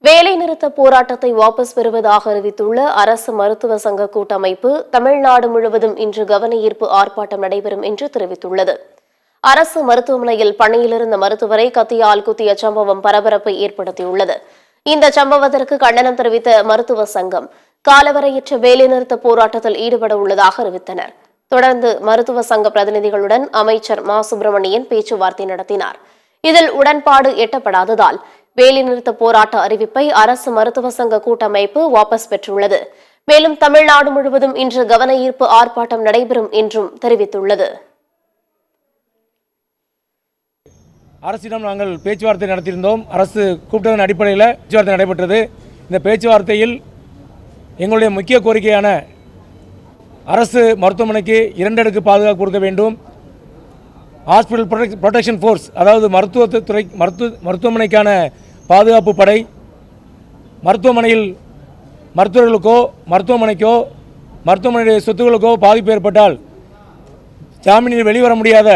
வேலைநிறுத்த போராட்டத்தை வாபஸ் பெறுவதாக அறிவித்துள்ள அரசு மருத்துவ சங்க கூட்டமைப்பு தமிழ்நாடு முழுவதும் இன்று கவனஈர்ப்பு ஆர்ப்பாட்டம் நடைபெறும் என்று தெரிவித்துள்ளது. அரசு மருத்துவமனையில் பணியிலிருந்த மருத்துவரை கத்தியால் குத்திய சம்பவம் பரபரப்பை ஏற்படுத்தியுள்ளது. இந்த சம்பவத்திற்கு கண்டனம் தெரிவித்த மருத்துவ சங்கம் காலவரையற்ற வேலைநிறுத்த போராட்டத்தில் ஈடுபட உள்ளதாக அறிவித்தனர். தொடர்ந்து மருத்துவ சங்க பிரதிநிதிகளுடன் அமைச்சர் மா சுப்பிரமணியன் பேச்சுவார்த்தை நடத்தினார். இதில் உடன்பாடு எட்டப்படாததால் வேலைநிறுத்த போராட்ட அறிவிப்பை அரசு மருத்துவ சங்க கூட்டமைப்பு வாபஸ் பெற்றுள்ளது. மேலும் தமிழ்நாடு முழுவதும் இன்று கவனஈர்ப்பு ஆர்ப்பாட்டம் நடைபெறும் என்றும் தெரிவித்துள்ளது. அரசிடம் நாங்கள் பேச்சுவார்த்தை நடத்தியிருந்தோம். அரசு கூப்பிட்டதன் அடிப்படையில் பேச்சுவார்த்தை நடைபெற்றது. இந்த பேச்சுவார்த்தையில் எங்களுடைய முக்கிய கோரிக்கையான அரசு மருத்துவமனைக்கு 2 அடுக்கு பாதுகாப்பு கொடுக்க வேண்டும். ஹாஸ்பிட்டல் ப்ரொடெக்ஷன் ஃபோர்ஸ், அதாவது மருத்துவமனைக்கான பாதுகாப்பு படை, மருத்துவமனையில் மருத்துவர்களுக்கோ மருத்துவமனைக்கோ மருத்துவமனையுடைய சொத்துக்களுக்கோ பாதிப்பு ஏற்பட்டால் ஜாமீனில் வெளிவர முடியாத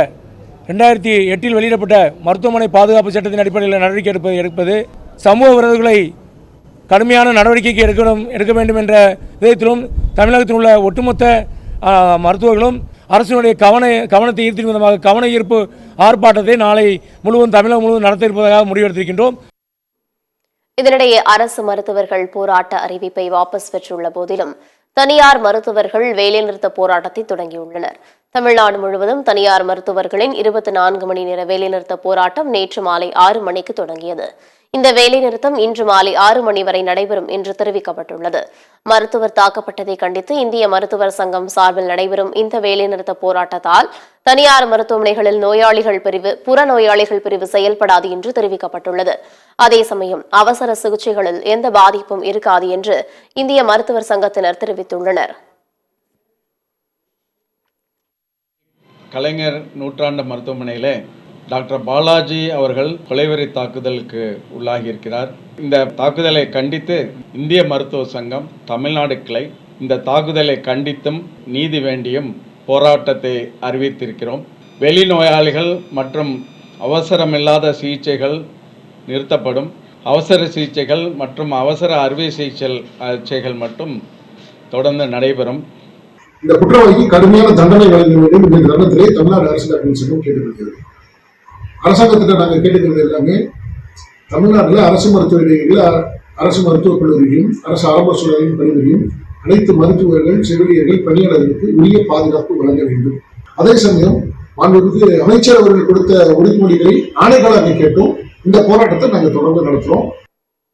2008 வெளியிடப்பட்ட மருத்துவமனை பாதுகாப்பு சட்டத்தின் அடிப்படையில் நடவடிக்கை எடுப்பது, சமூக விரோதிகளை கடுமையான நடவடிக்கைக்கு எடுக்க வேண்டும் என்ற விதத்திலும் தமிழகத்தில் உள்ள ஒட்டுமொத்த மருத்துவர்களும் அரசினுடைய கவனத்தை ஈர்த்தின் விதமாக கவன ஈர்ப்பு ஆர்ப்பாட்டத்தை நாளை முழுவதும் தமிழகம் முழுவதும் நடத்த இருப்பதாக முடிவெடுத்திருக்கின்றோம். இதனிடையே அரசு மருத்துவர்கள் போராட்ட அறிவிப்பை வாபஸ் பெற்றுள்ள போதிலும் தனியார் மருத்துவர்கள் வேலைநிறுத்த போராட்டத்தை தொடங்கியுள்ளனர். தமிழ்நாடு முழுவதும் தனியார் மருத்துவர்களின் 24 மணி நேர வேலைநிறுத்த போராட்டம் நேற்று மாலை 6 மணிக்கு தொடங்கியது. இந்த வேலைநிறுத்தம் இன்று மாலை 6 மணி வரை நடைபெறும் என்று தெரிவிக்கப்பட்டுள்ளது. மருத்துவர் தாக்கப்பட்டதை கண்டித்து இந்திய மருத்துவர் சங்கம் சார்பில் நடைபெறும் இந்த வேலைநிறுத்த போராட்டத்தால் தனியார் மருத்துவமனைகளில் நோயாளிகள் பிரிவு, புறநோயாளிகள் பிரிவு செயல்படாது என்று தெரிவிக்கப்பட்டுள்ளது. அதே சமயம் அவசர சிகிச்சைகளில் எந்த பாதிப்பும் இருக்காது என்று இந்திய மருத்துவர் சங்கத்தினர் தெரிவித்துள்ளனர். கலைஞர் நூற்றாண்டு மருத்துவமனையிலே டாக்டர் பாலாஜி அவர்கள் கொலைவெறி தாக்குதலுக்கு உள்ளாகியிருக்கிறார். இந்த தாக்குதலை கண்டித்து இந்திய மருத்துவ சங்கம் தமிழ்நாடு கிளை இந்த தாக்குதலை கண்டித்தும் நீதி வேண்டியும் போராட்டத்தை அறிவித்திருக்கிறோம். வெளிநோயாளிகள் மற்றும் அவசரமில்லாத சிகிச்சைகள் நிறுத்தப்படும். அவசர சிகிச்சைகள் மற்றும் அவசர அறுவை சிகிச்சைகள் மட்டும் தொடர்ந்து நடைபெறும். இந்த குற்றவாளிக்கு கடுமையான தண்டனை வழங்க வேண்டும் என்ற தருணத்திலே தமிழ்நாடு அரசு சங்கம் கேட்டுக்கொள்கிறது. அரசாங்கத்திட்ட நாங்கள் கேட்டுக்கிறது எல்லாமே தமிழ்நாட்டில் அரசு மருத்துவமனைகளில், அரசு மருத்துவக் கல்லூரிகளும் அரசு ஆரம்ப சுகாதார கல்லூரியும் அனைத்து மருத்துவர்கள், செவிலியர்கள், பணியாளர்களுக்கு உரிய பாதுகாப்பு வழங்க வேண்டும். அதே சமயம் மாண்புமிகு அமைச்சர் அவர்கள் கொடுத்த உறுதிமொழிகளை ஆணைகளாக கேட்டோம். இந்த போராட்டத்தை நாங்கள் தொடர்ந்து நடத்துகிறோம்.